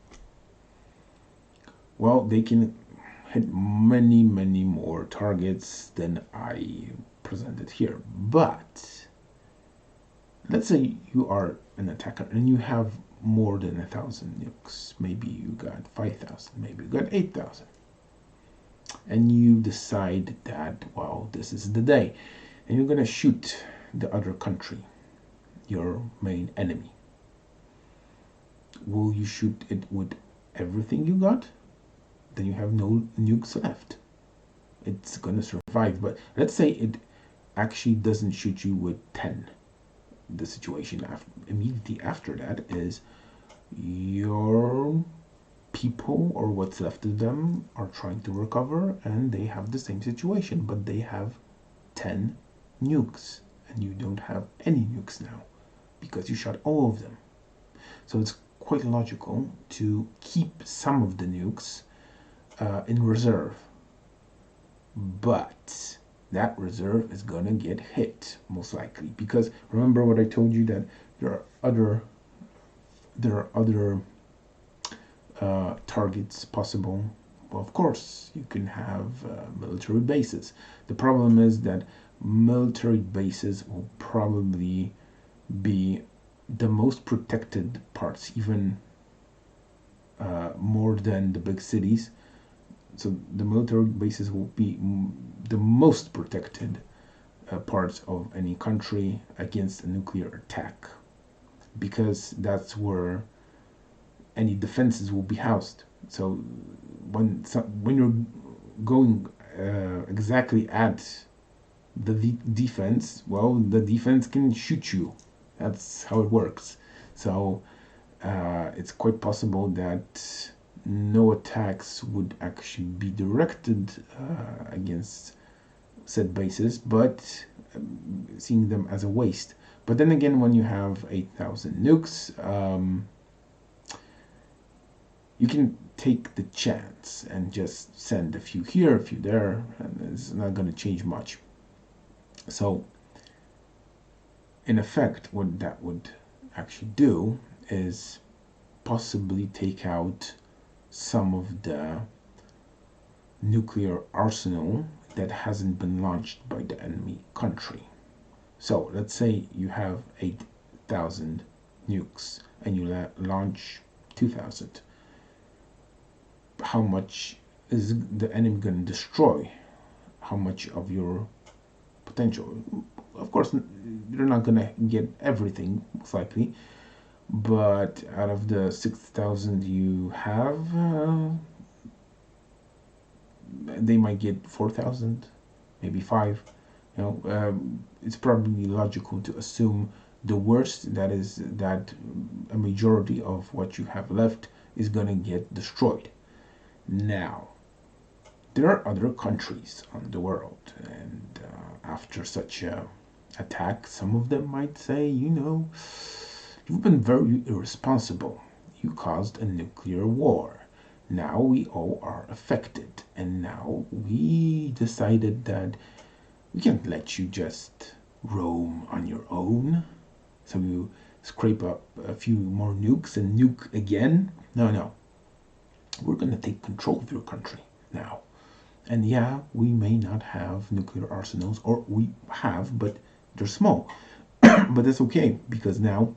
well, they can hit many, many more targets than I presented here. But let's say you are an attacker and you have more than 1,000 nukes. Maybe you got 5,000, maybe you got 8,000. And you decide that, well, this is the day. And you're going to shoot the other country, your main enemy. Will you shoot it with everything you got? Then you have no nukes left. It's going to survive. But let's say it actually doesn't shoot you with 10. The situation immediately after that is your people, or what's left of them, are trying to recover, and they have the same situation, but they have 10 nukes, and you don't have any nukes now because you shot all of them. So it's quite logical to keep some of the nukes in reserve, but that reserve is gonna get hit most likely, because remember what I told you, that there are other targets possible. Well, of course you can have military bases. The problem is that military bases will probably be the most protected parts, even more than the big cities. So the military bases will be the most protected parts of any country against a nuclear attack, because that's where any defenses will be housed. So when you're going exactly at the defense, well, the defense can shoot you. That's how it works. So it's quite possible that no attacks would actually be directed against said bases, but seeing them as a waste. But then again, when you have 8,000 nukes, you can take the chance and just send a few here, a few there, and it's not going to change much. So, in effect, what that would actually do is possibly take out some of the nuclear arsenal that hasn't been launched by the enemy country. So let's say you have 8,000 nukes and you launch 2,000. How much is the enemy going to destroy? How much of your potential? Of course, you're not going to get everything, most likely, but out of the 6,000 you have, they might get 4,000, maybe 5. It's probably logical to assume the worst, that is that a majority of what you have left is going to get destroyed. Now, there are other countries on the world, and after such a attack, some of them might say, you've been very irresponsible. You caused a nuclear war. Now we all are affected, and now we decided that we can't let you just roam on your own. So you scrape up a few more nukes and nuke again. No. We're going to take control of your country now. And yeah, we may not have nuclear arsenals, or we have, but they're small. But that's okay, because now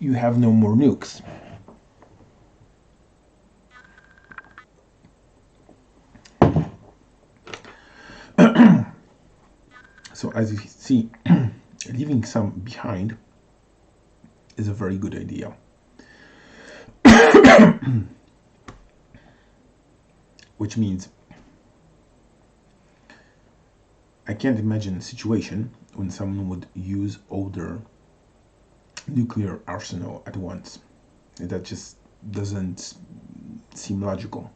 you have no more nukes. So as you see, leaving some behind is a very good idea. Which means I can't imagine a situation when someone would use all their nuclear arsenal at once. That just doesn't seem logical.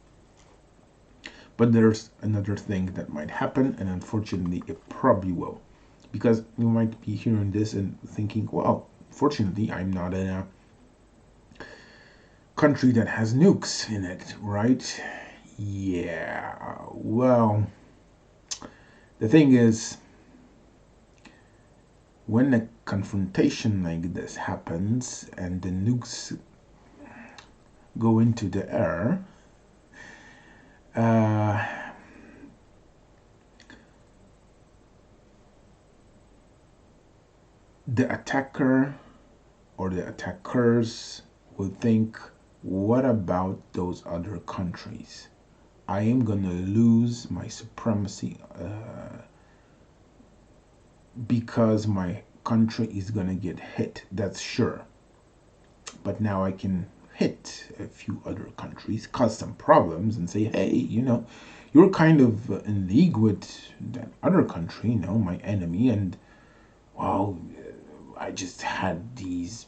But there's another thing that might happen, and unfortunately it probably will. Because you might be hearing this and thinking, well, fortunately I'm not in a country that has nukes in it, right? Yeah, well, the thing is, when a confrontation like this happens and the nukes go into the air, the attacker or the attackers will think, what about those other countries? I am gonna lose my supremacy because my country is gonna get hit, that's sure. But now I can hit a few other countries, cause some problems, and say, hey, you're kind of in league with that other country, my enemy, and well, I just had these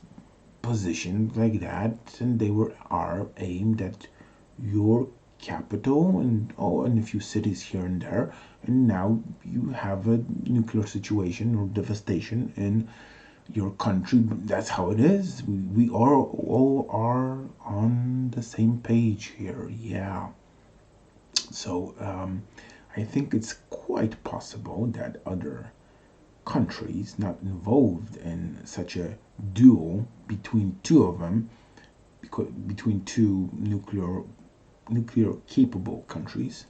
positions like that, and they are aimed at your capital and a few cities here and there, and now you have a nuclear situation or devastation in your country. That's how it is. We are all are on the same page here. Yeah. So I think it's quite possible that other countries not involved in such a duel between two of them, between two nuclear capable countries,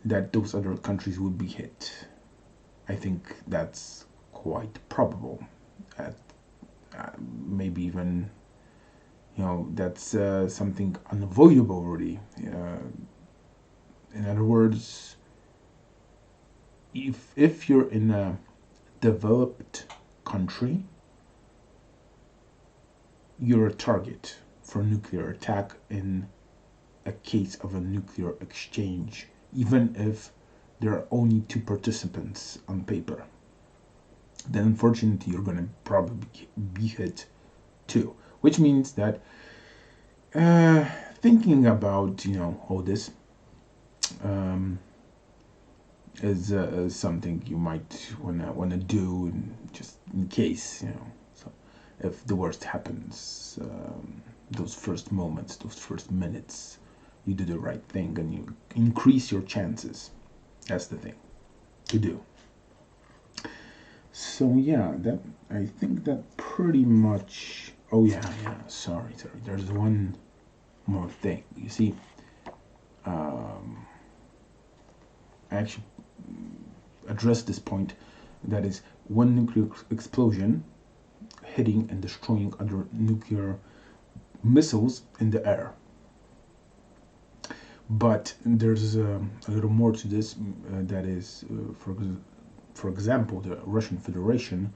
that those other countries would be hit. I think that's quite probable. At, maybe even, that's something unavoidable already. In other words, if you're in a developed country, you're a target for nuclear attack in a case of a nuclear exchange, even if there are only two participants on paper. Then unfortunately you're going to probably be hit too, which means that thinking about all this is something you might wanna do, just in case, so if the worst happens, those first moments, those first minutes, you do the right thing and you increase your chances. That's the thing to do. So yeah, that I think that pretty much. Oh yeah. Sorry. There's one more thing. You see, I actually addressed this point. That is, one nuclear explosion hitting and destroying other nuclear missiles in the air. But there's a little more to this. That is, for example, the Russian Federation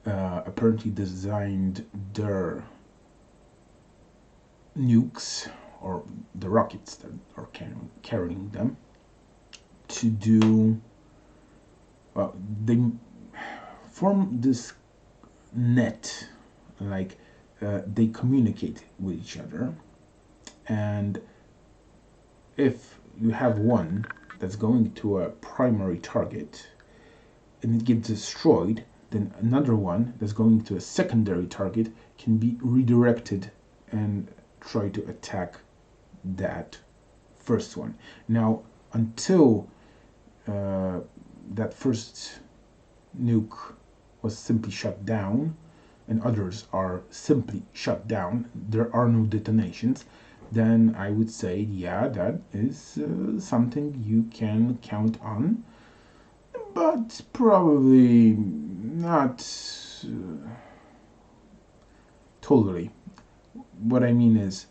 apparently designed their nukes, or the rockets that are carrying them, to do, well, they form this net, like they communicate with each other, and if you have one that's going to a primary target and it gets destroyed, then another one that's going to a secondary target can be redirected and try to attack that first one. Now, until that first nuke was simply shut down and others are simply shut down, there are no detonations, then I would say, yeah, that is something you can count on, but probably not totally. What I mean is,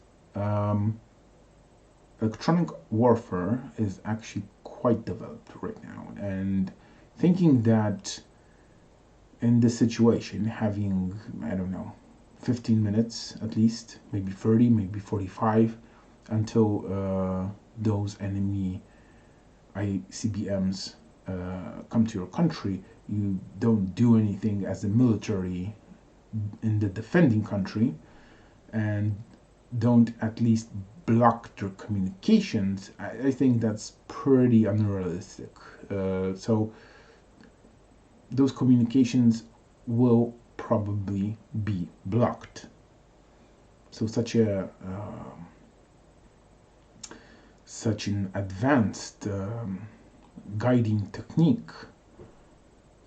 electronic warfare is actually quite developed right now, and thinking that in this situation, having, I don't know, 15 minutes at least, maybe 30, maybe 45, until those enemy ICBMs come to your country, you don't do anything as a military in the defending country, and don't at least block their communications. I think that's pretty unrealistic. So those communications will probably be blocked. So such an advanced guiding technique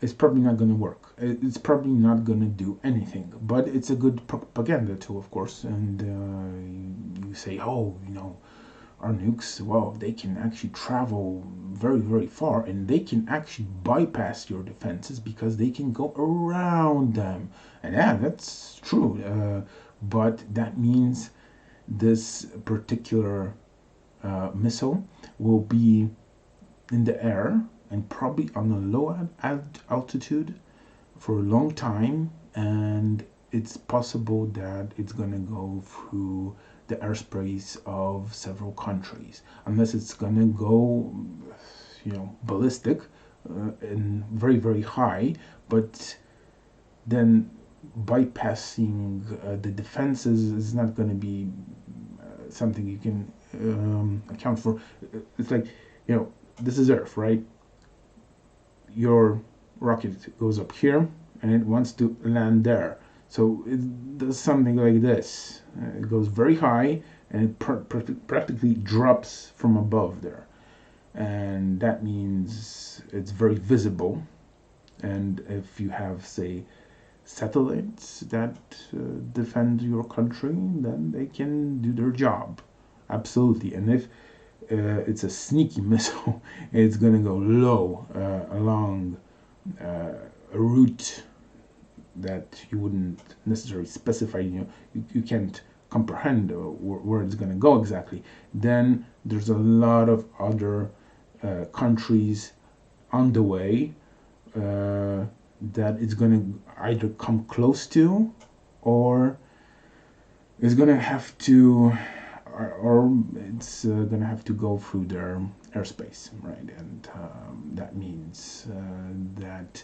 is probably not going to work. It's probably not going to do anything, but it's a good propaganda tool, of course. And you say, oh, our nukes, well, they can actually travel very, very far, and they can actually bypass your defenses because they can go around them. And yeah, that's true. But that means this particular missile will be in the air and probably on a low altitude for a long time, and it's possible that it's going to go through the airspace of several countries, unless it's going to go, ballistic and very, very high. But then bypassing the defenses is not going to be something you can account for. It's like, this is Earth, right? Your rocket goes up here and it wants to land there. So it does something like this. It goes very high and it practically drops from above there. And that means it's very visible. And if you have, say, satellites that defend your country, then they can do their job. Absolutely. And if it's a sneaky missile, it's going to go low along a route that you wouldn't necessarily specify. You can't comprehend where it's going to go exactly. Then there's a lot of other countries on the way that it's going to either come close to, or is going to have to, or it's going to have to go through their airspace, right? And that means that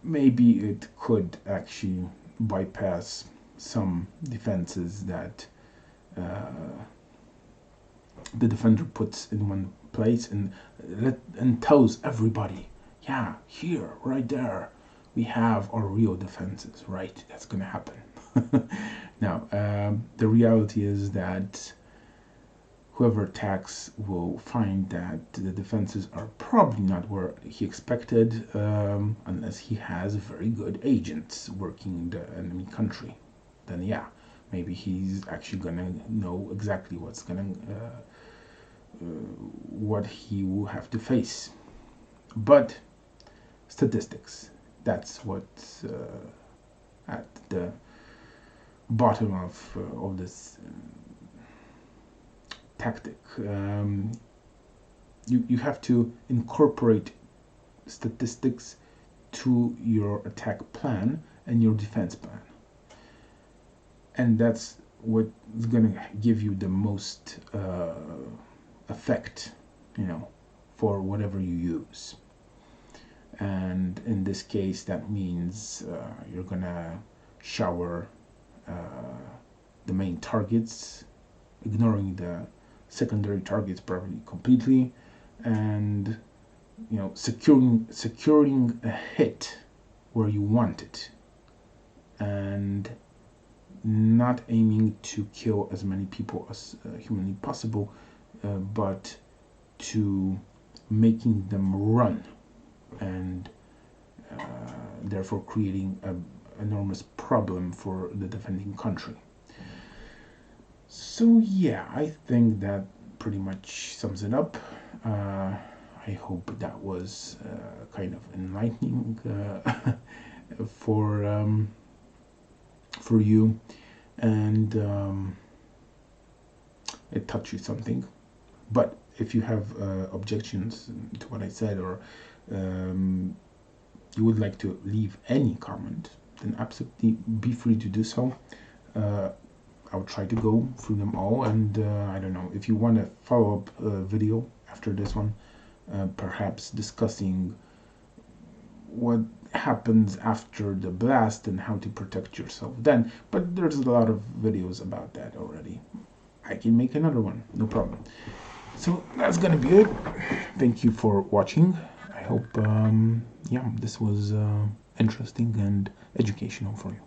maybe it could actually bypass some defenses that the defender puts in one place, and tells everybody, yeah, here, right there, we have our real defenses, right? That's going to happen. Now, the reality is that whoever attacks will find that the defenses are probably not where he expected, unless he has very good agents working in the enemy country. Then yeah, maybe he's actually gonna know exactly what he will have to face. But statistics, that's what's at the bottom of this tactic. You have to incorporate statistics to your attack plan and your defense plan, and that's what's going to give you the most effect, for whatever you use. And in this case, that means you're gonna shower the main targets, ignoring the secondary targets probably completely, and securing a hit where you want it, and not aiming to kill as many people as humanly possible, but to making them run, and therefore creating an enormous problem for the defending country. So yeah, I think that pretty much sums it up. I hope that was kind of enlightening for you, and it taught you something. But if you have objections to what I said, or you would like to leave any comment, then absolutely be free to do so. I'll try to go through them all, and I don't know, if you want a follow-up video after this one, perhaps discussing what happens after the blast and how to protect yourself then, but there's a lot of videos about that already. I can make another one, no problem. So that's gonna be it. Thank you for watching. I hope this was interesting and educational for you.